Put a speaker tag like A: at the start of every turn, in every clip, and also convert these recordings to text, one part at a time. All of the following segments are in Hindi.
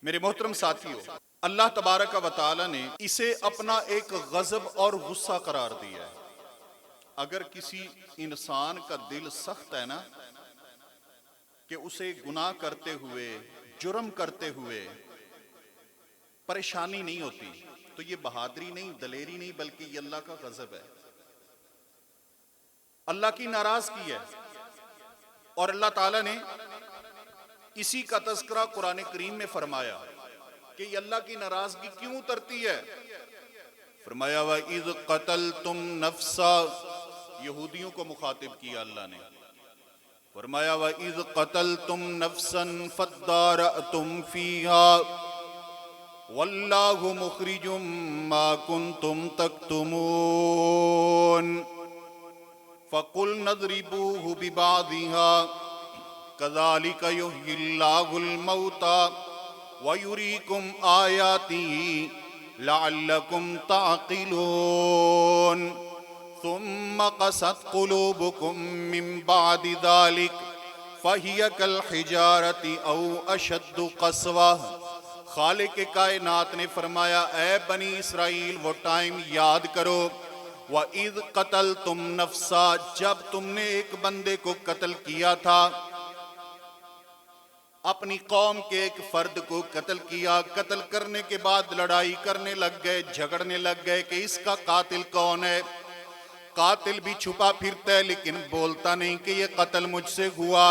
A: मेरे मोहतरम साथियों, अल्लाह तबारक व तआला ने इसे अपना एक गजब और गुस्सा करार दिया है। अगर किसी इंसान का दिल सख्त है ना, कि उसे गुनाह करते हुए, जुर्म करते हुए परेशानी नहीं होती, तो ये बहादुरी नहीं, दलेरी नहीं, बल्कि ये अल्लाह का गजब है, अल्लाह की नाराजगी है। और अल्लाह ताला ने इसी का तज़किरा कुरान करीम में फरमाया कि ये अल्लाह की नाराजगी क्यों उतरती है। फरमाया व इज़ क़तलतुम नफ्सा, यहूदियों को मुखातिब किया अल्लाह ने। फरमाया व इज़ क़तलतुम नफ्सन फद्दारअतुम फीहा वल्लाहु मुखरिजुम मा कुंतुम तक्तुमून फ़कुल नज़रिबूहु बिबादिहा कज़ालिका युह्यिल्लाहुल मौता व युरीकुम आयातिही लअल्लकुम ताक़िलून सुम्मा क़सत क़ुलूबुकुम मिन बादि ज़ालिक फ़हिय कल हिजारति औ अशद्दु क़स्वा। खालिक कायनात ने फरमाया, ऐ बनी इसराइल, वो टाइम याद करो, व इज़ क़तलतुम नफ्सा, जब तुमने एक बंदे को कत्ल किया था, अपनी कौम के एक फर्द को कत्ल किया। कत्ल करने के बाद लड़ाई करने लग गए, झगड़ने लग गए कि इसका कातिल कौन है। कातिल भी छुपा फिरता है लेकिन बोलता नहीं कि ये कत्ल मुझसे हुआ।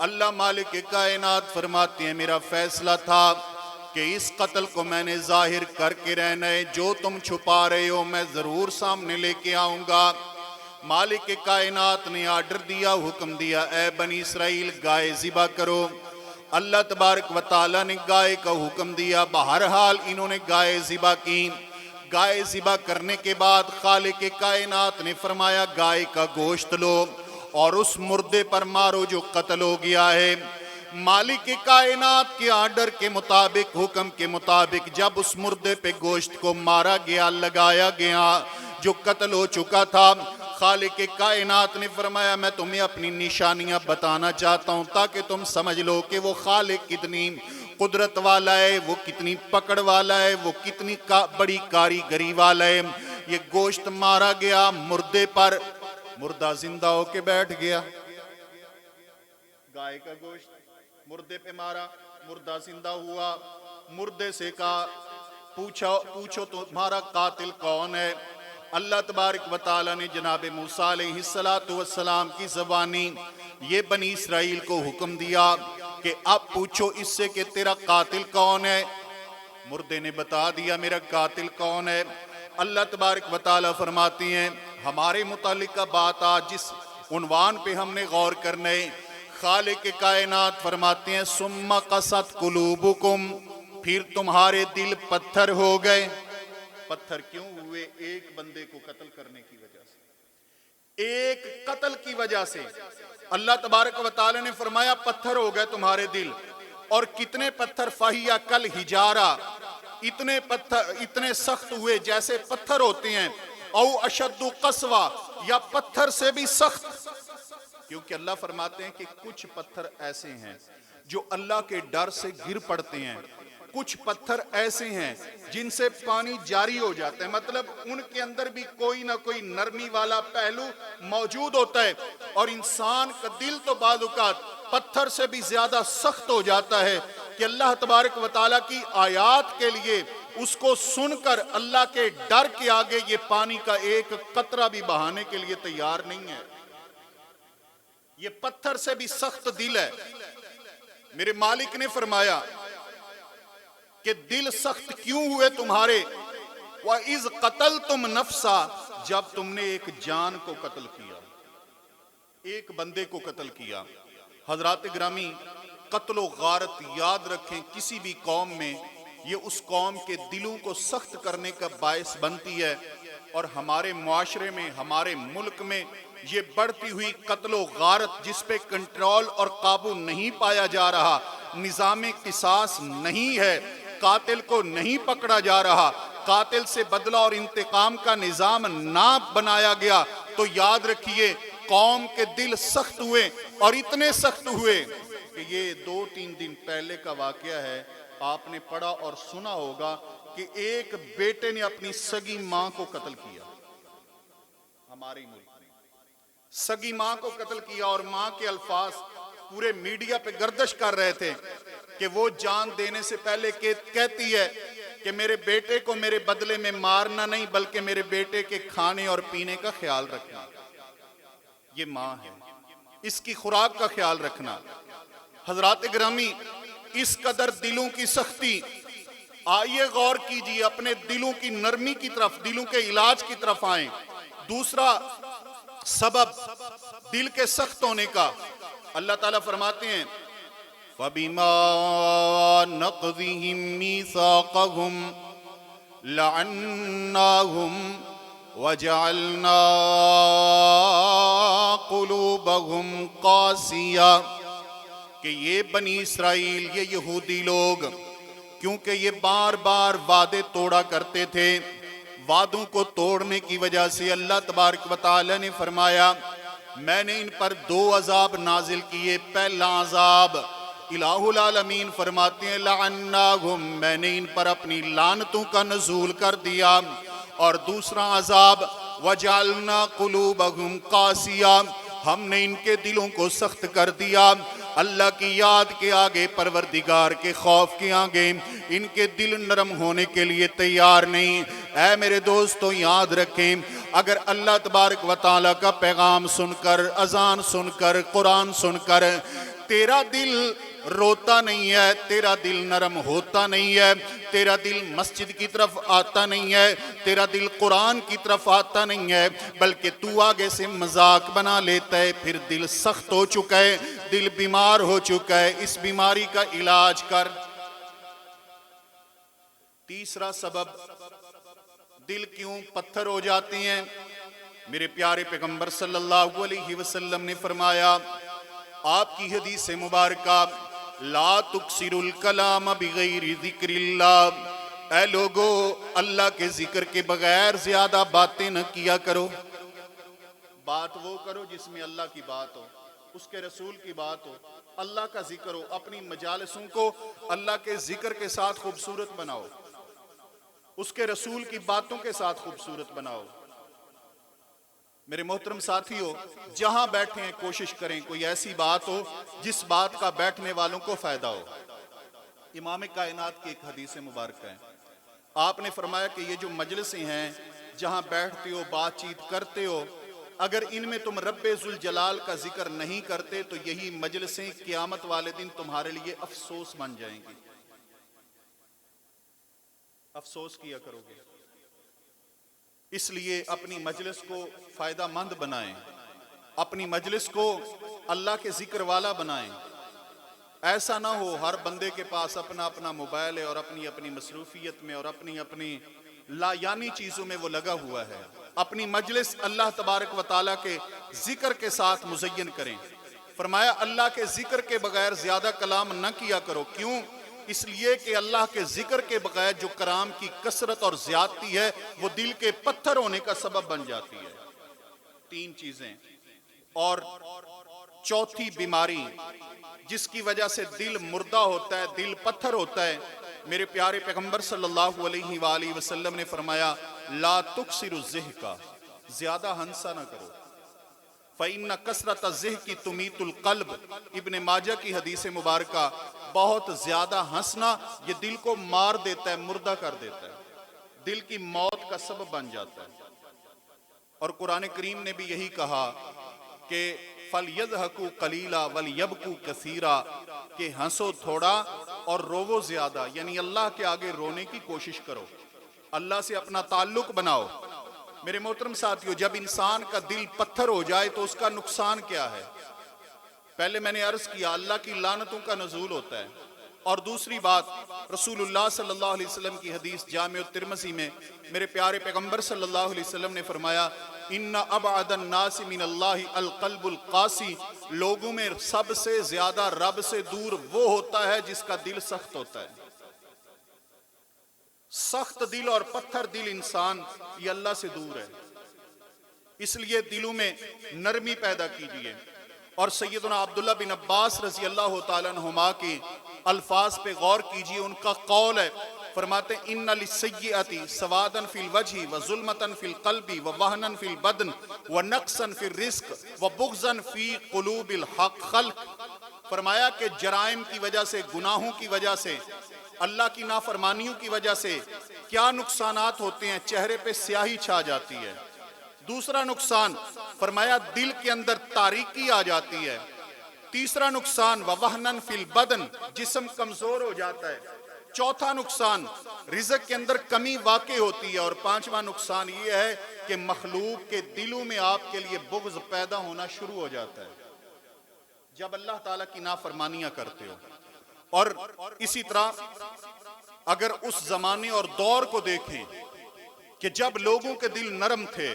A: अल्लाह मालिक कायनात फरमाते हैं, मेरा फैसला था कि इस कत्ल को मैंने जाहिर करके रहना है, जो तुम छुपा रहे हो मैं जरूर सामने लेके आऊंगा। मालिक कायनात ने आर्डर दिया, हुक्म दिया, ए बनी इसराइल गाय ज़िबा करो। अल्लाह तबारक व तआला ने गाय का हुक्म दिया। बहरहाल इन्होंने गाय ज़िबा की। गाय ज़िबा करने के बाद खालिक कायनात ने फरमाया, गाय का गोश्त लो और उस मुर्दे पर मारो जो कत्ल हो गया है। मालिक कायनात के आर्डर के मुताबिक, हुक्म के मुताबिक जब उस मुर्दे पे गोश्त को मारा गया, लगाया गया जो कत्ल हो चुका था, खालिक कायनात ने फरमाया, मैं तुम्हें अपनी निशानियां बताना चाहता हूं ताकि तुम समझ लो कि वो खालिक कितनी कुदरत वाला है, वो कितनी पकड़ वाला है, वो कितनी बड़ी कारीगरी वाला है। ये गोश्त मारा गया मुर्दे पर, मुर्दा जिंदा होके बैठ गया। गाय का गोश्त मुर्दे पे मारा, मुर्दा जिंदा हुआ। मुर्दे से कहा, पूछो तुम्हारा कातिल कौन है। अल्लाह तबारक व तआला ने जनाब मूसा अलैहिस्सलातु वस्सलाम की ज़बानी ये बनी इसराइल को हुक्म दिया कि अब पूछो इससे कि तेरा कातिल कौन है। मुर्दे ने बता दिया मेरा कातिल कौन है। अल्लाह तबारक व तआला फरमाती हैं, हमारे मुतालिक का बात आज जिस उन्वान पे हमने गौर करने, खालिक कायनात फरमाते हैं, सुम्मा क़सत क़ुलूबुकुम, फिर तुम्हारे दिल पत्थर हो गए। पत्थर क्यों हुए? एक बंदे को कत्ल करने की वजह से, एक कत्ल की वजह से अल्लाह तबारक व तआला ने फरमाया पत्थर हो गए तुम्हारे दिल। और कितने पत्थर? फ़हिया कल हिजारा, इतने पत्थर इतने सख्त हुए जैसे पत्थर होते हैं। औ अशद्दु क़स्वा, या पत्थर से भी सख्त। क्योंकि अल्लाह फरमाते हैं कि कुछ पत्थर ऐसे हैं जो अल्लाह के डर से गिर पड़ते हैं, कुछ पत्थर ऐसे हैं जिनसे पानी जारी हो जाता है, मतलब उनके अंदर भी कोई ना कोई नरमी वाला पहलू मौजूद होता है। और इंसान का दिल तो बाज़-औक़ात पत्थर से भी ज्यादा सख्त हो जाता है कि अल्लाह तबारक व तआला की आयात के लिए उसको सुनकर अल्लाह के डर के आगे ये पानी का एक कतरा भी बहाने के लिए तैयार नहीं है। ये पत्थर से भी सख्त दिल है। मेरे मालिक ने फरमाया कि दिल सख्त क्यों हुए तुम्हारे? व इज़ क़तलतुम नफ्सा, जब तुमने एक जान को कत्ल किया, एक बंदे को कत्ल किया। हजरात ग्रामी, कत्लो गारत याद रखें, किसी भी कौम में ये उस कौम के दिलों को सख्त करने का बायस बनती है। और हमारे मुआशरे में, हमारे मुल्क में ये बढ़ती हुई कत्लो गारत, जिस पे कंट्रोल और काबू नहीं पाया जा रहा, निज़ाम क़िसास नहीं है, कातिल को नहीं पकड़ा जा रहा, कातिल से बदला और इंतकाम का निज़ाम ना बनाया गया, तो याद रखिए कौम के दिल सख्त हुए। और इतने सख्त हुए कि ये 2-3 दिन पहले का वाकया है आपने पढ़ा और सुना होगा कि एक बेटे ने अपनी सगी मां को कत्ल किया। हमारे मुल्क में सगी मां को कत्ल किया और मां के अल्फाज पूरे मीडिया पे गर्दिश कर रहे थे कि वो जान देने से पहले कहती है कि मेरे बेटे को मेरे बदले में मारना नहीं बल्कि मेरे बेटे के खाने और पीने का ख्याल रखना। ये मां है, इसकी खुराक का ख्याल रखना। हजरात गिरामी, इस कदर दिलों की सख्ती, आइए गौर कीजिए, अपने दिलों की नरमी की तरफ, दिलों के इलाज की तरफ आए। दूसरा सबब दिल के सख्त होने का, अल्लाह ताला फरमाते हैं फबिमा नक़ज़िहिम मीसाक़हुम लअन्नाहुम वजअलना क़ुलूबहुम क़ासिया, कि ये बनी इसराइल, ये यहूदी लोग, क्योंकि ये बार बार वादे तोड़ा करते थे, वादों को तोड़ने की वजह से अल्लाह तबारक व तआला ने फरमाया मैंने इन पर 2 अजाब नाजिल किए। पहला अजाब इलाहुल आलमीन फरमाते हैं लअन्नाहुम, मैंने इन पर अपनी लानतों का नज़ूल कर दिया। और दूसरा अजाब वजअलना क़ुलूबहुम क़ासिया, हमने इनके दिलों को सख्त कर दिया। अल्लाह की याद के आगे, परवरदिगार के खौफ के आगे इनके दिल नरम होने के लिए तैयार नहीं। ऐ मेरे दोस्तों, याद रखें, अगर अल्लाह तबारक व तआला का पैगाम सुनकर, अजान सुनकर, कुरान सुनकर तेरा दिल रोता नहीं है, तेरा दिल नरम होता नहीं है, तेरा दिल मस्जिद की तरफ आता नहीं है, तेरा दिल कुरान की तरफ आता नहीं है, बल्कि तू आगे से मजाक बना लेता है, फिर दिल सख्त हो चुका है, दिल बीमार हो चुका है। इस बीमारी का इलाज कर। तीसरा सबब दिल क्यों पत्थर हो जाते हैं, मेरे प्यारे पैगंबर सल्लल्लाहु अलैहि वसल्लम ने फरमाया, आपकी हदीस मुबारका, ला तुक्सिरुल कलाम बिगैरि ज़िक्रिल्लाह, ऐ लोगो अल्लाह के जिक्र के बगैर ज्यादा बातें न किया करो। बात वो करो जिसमें अल्लाह की बात हो, उसके रसूल की बात हो, अल्लाह का जिक्र हो। अपनी मजालिसों को अल्लाह के जिक्र के साथ खूबसूरत बनाओ, उसके रसूल की बातों के साथ खूबसूरत बनाओ। मेरे मोहतरम साथियों, जहां बैठे हैं कोशिश करें कोई ऐसी बात हो जिस बात का बैठने वालों को फायदा हो। इमाम कायनात की एक हदीस मुबारक है, आपने फरमाया कि ये जो मजलिसें हैं, जहां बैठते हो, बातचीत करते हो, अगर इनमें तुम रब्बे जुल जलाल का जिक्र नहीं करते तो यही मजलिसें क़यामत वाले दिन तुम्हारे लिए अफसोस बन जाएंगी। अफसोस किया करोगे। इसलिए अपनी मजलिस को फायदा मंद बनाएं, अपनी मजलिस को अल्लाह के जिक्र वाला बनाएं। ऐसा ना हो हर बंदे के पास अपना अपना मोबाइल है और अपनी अपनी मसरूफियत में और अपनी अपनी लायानी चीजों में वो लगा हुआ है। अपनी मजलिस अल्लाह तबारक व तआला के जिक्र के साथ मुज़य्यन करें। फरमाया अल्लाह के जिक्र के बगैर ज्यादा कलाम न किया करो। क्यों? इसलिए कि अल्लाह के जिक्र के बगैर जो कलाम की कसरत और ज्यादती है वो दिल के पत्थर होने का सबब बन जाती है। 3 चीजें। और चौथी बीमारी जिसकी वजह से दिल मुर्दा होता है, दिल पत्थर होता है, मेरे प्यारे पैगंबर सल्लल्लाहु अलैहि वसल्लम ने फरमाया ला तुक्सिरु ज़िहका, ज्यादा हंसा ना करो। फ़इन्न कसरत ज़िहकी तुमीतुल क़ल्ब, इब्ने माजा की हदीस मुबारका, बहुत ज्यादा हंसना ये दिल को मार देता है, मुर्दा कर देता है, दिल की मौत का सबब बन जाता है। और कुरान करीम ने भी यही कहा कि फलयज़हकू कलीला वलयबकू कसीरा, कि हंसो थोड़ा और रोवो ज्यादा, यानी अल्लाह के आगे रोने की कोशिश करो, अल्लाह से अपना ताल्लुक बनाओ। मेरे मोहतरम साथियों, जब इंसान का दिल पत्थर हो जाए तो उसका नुकसान क्या है? पहले मैंने अर्ज किया अल्लाह की लानतों का नज़ूल होता है। और दूसरी बात, रसूलुल्लाह सल्लल्लाहु अलैहि वसल्लम की हदीस जामे तिरमिज़ी में मेरे प्यारे पैगंबर सल्लल्लाहु अलैहि वसल्लम ने फरमाया इन्ना अबअदन नास मिनल्लाहि अल क़ल्बुल क़ासी, लोगों में सबसे ज्यादा रब से दूर वो होता है जिसका दिल सख्त होता है। सख्त दिल और पत्थर दिल इंसान ये अल्लाह से दूर है। इसलिए दिलों में नरमी पैदा कीजिए। और सैयदना अब्दुल्ला बिन अब्बास रजी अल्लाह तआला अन्हुमा के अल्फाज पे गौर कीजिए। उनका कौल है, फरमाते इन्ना लिस्सय्यअति सवादन फिल वजही व जुल्मतन फिल क़ल्बि व वहनन फिल बदन व नक्सन फिल रिज़्क़ व बुग़्ज़न फी क़ुलूबिल ख़ल्क़। फरमाया कि जराइम की वजह से, गुनाहों की वजह से, अल्लाह की नाफरमानियों की वजह से क्या नुकसानात होते हैं, चेहरे पे स्याही छा जाती है। दूसरा नुकसान फरमाया दिल के अंदर तारीकी आ जाती है। तीसरा नुकसान वहनन फिल बदन, जिस्म कमजोर हो जाता है। चौथा नुकसान रिज़्क़ के अंदर कमी वाक़ई होती है। और पांचवा नुकसान ये है कि मखलूक के दिलों में आपके लिए बुग़्ज़ पैदा होना शुरू हो जाता है जब अल्लाह ताला की नाफरमानियां करते हो। और इसी तरह अगर उस जमाने और दौर को देखें कि जब लोगों के दिल नरम थे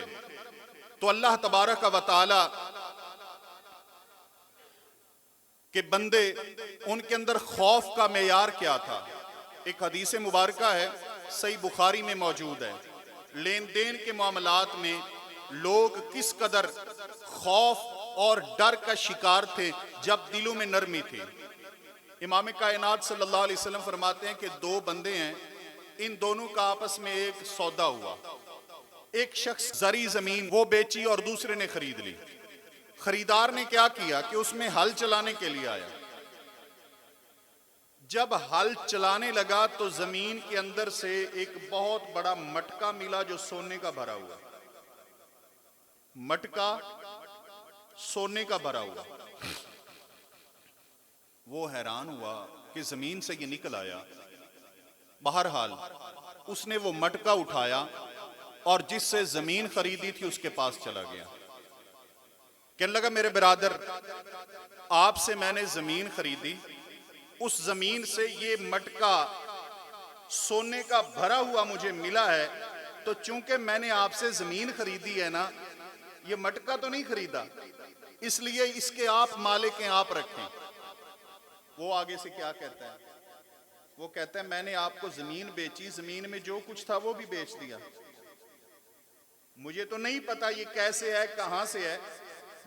A: तो अल्लाह तबारक व तआला के बंदे, उनके अंदर खौफ का मेयार क्या था। एक हदीस मुबारका है, सही बुखारी में मौजूद है, लेन देन के मामलात में लोग किस कदर खौफ और डर का शिकार थे जब दिलों में नरमी थी। इमाम कायनात सल्लल्लाहु अलैहि वसल्लम फरमाते हैं कि दो बंदे हैं, इन दोनों का आपस में एक सौदा हुआ। एक शख्स जरी जमीन वो बेची और दूसरे ने खरीद ली। खरीदार ने क्या किया कि उसमें हल चलाने के लिए आया। जब हल चलाने लगा तो जमीन के अंदर से एक बहुत बड़ा मटका मिला जो सोने का भरा हुआ, मटका सोने का भरा हुआ। वो हैरान हुआ कि जमीन से ये निकल आया। बहरहाल उसने वो मटका उठाया और जिससे जमीन खरीदी थी उसके पास चला गया। कहने लगा, मेरे बिरादर, आपसे मैंने जमीन खरीदी, उस जमीन से ये मटका सोने का भरा हुआ मुझे मिला है, तो चूंकि मैंने आपसे जमीन खरीदी है ना, ये मटका तो नहीं खरीदा, इसलिए इसके आप मालिक हैं, आप रखें। वो आगे से क्या कहता है? वो कहता है, मैंने आपको जमीन बेची, जमीन में जो कुछ था वो भी बेच दिया। मुझे तो नहीं पता ये कैसे है, कहां से है,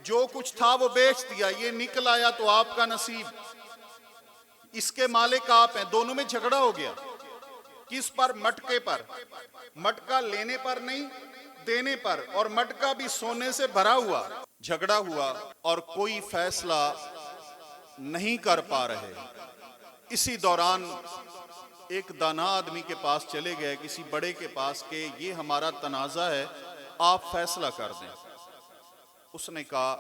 A: जो कुछ था वो बेच दिया। ये निकल आया तो आपका नसीब, इसके मालिक आप हैं। दोनों में झगड़ा हो गया। किस पर? मटके पर। मटका लेने पर नहीं, देने पर, और मटका भी सोने से भरा हुआ। झगड़ा हुआ और कोई फैसला नहीं कर पा रहे। इसी दौरान एक दाना आदमी के पास चले गए, किसी बड़े के पास, के ये हमारा तनाज़ा है, आप फैसला कर दें। उसने कहा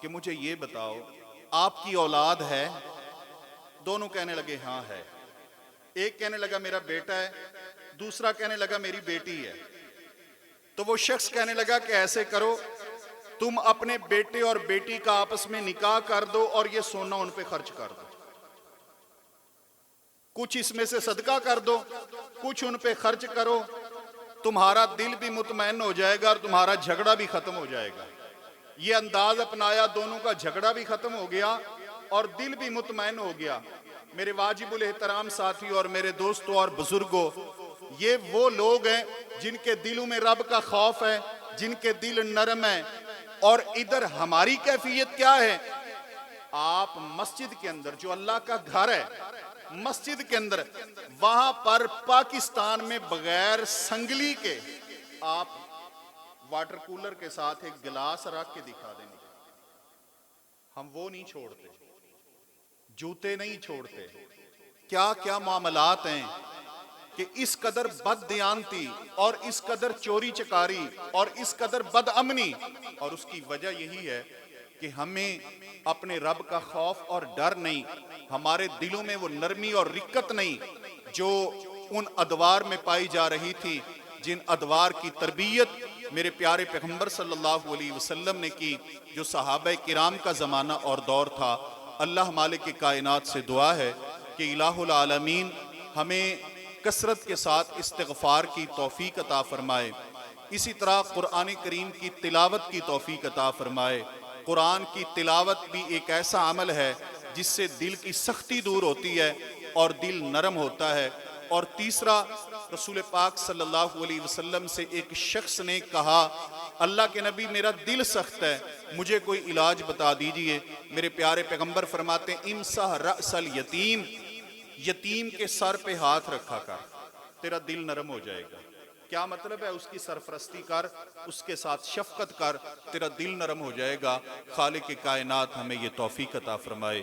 A: कि मुझे ये बताओ, आपकी औलाद है? दोनों कहने लगे हाँ है। एक कहने लगा मेरा बेटा है, दूसरा कहने लगा मेरी बेटी है। तो वो शख्स कहने लगा कि ऐसे करो, तुम अपने बेटे और बेटी का आपस में निकाह कर दो और ये सोना उन पे खर्च कर दो। कुछ इसमें से सदका कर दो, कुछ उन पे खर्च करो, तुम्हारा दिल भी मुतमैन हो जाएगा और तुम्हारा झगड़ा भी खत्म हो जाएगा। ये अंदाज अपनाया, दोनों का झगड़ा भी खत्म हो गया और दिल भी मुतमैन हो गया। मेरे वाजिबुल एहतराम साथी और मेरे दोस्तों और बुजुर्गों, ये वो लोग हैं जिनके दिलों में रब का खौफ है, जिनके दिल नरम है। और इधर हमारी कैफियत क्या है? आप मस्जिद के अंदर, जो अल्लाह का घर है, मस्जिद के अंदर, वहां पर पाकिस्तान में बगैर संगली के आप वाटर कूलर के साथ एक गिलास रख के दिखा देंगे। हम वो नहीं छोड़ते, जूते नहीं छोड़ते। क्या क्या मामलात हैं कि इस कदर बददियानती और इस कदर चोरी चकारी और इस कदर बदअमनी। और उसकी वजह यही है कि हमें अपने रब का खौफ और डर नहीं, हमारे दिलों में वो नरमी और रिक्कत नहीं जो उन अदवार में पाई जा रही थी, जिन अदवार की तरबियत मेरे प्यारे पैगंबर सल्लल्लाहु अलैहि वसल्लम ने की, जो सहाबा किराम का ज़माना और दौर था। अल्लाह मालिक कायनात से दुआ है कि इलाहुल आलमीन हमें कसरत के साथ इस्तिग़फ़ार की तौफ़ीक अता फरमाए। इसी तरह कुरान करीम की तिलावत की तौफ़ीक अता फरमाए। कुरान की तिलावत भी एक ऐसा अमल है जिससे दिल की सख्ती दूर होती है और दिल नरम होता है। और तीसरा, रसूल पाक सल्लल्लाहु अलैहि वसल्लम से एक शख्स ने कहा अल्लाह के नबी मेरा दिल सख्त है, मुझे कोई इलाज बता दीजिए। मेरे प्यारे पैगंबर फरमाते हैं इमसाह रअसल यतीम, यतीम के सर पे हाथ रखा कर, तेरा दिल नरम हो जाएगा। क्या मतलब है? उसकी सरफरस्ती कर, उसके साथ शफकत कर, तेरा दिल नरम हो जाएगा। खालिक कायनात हमें ये तौफीक अता फरमाए।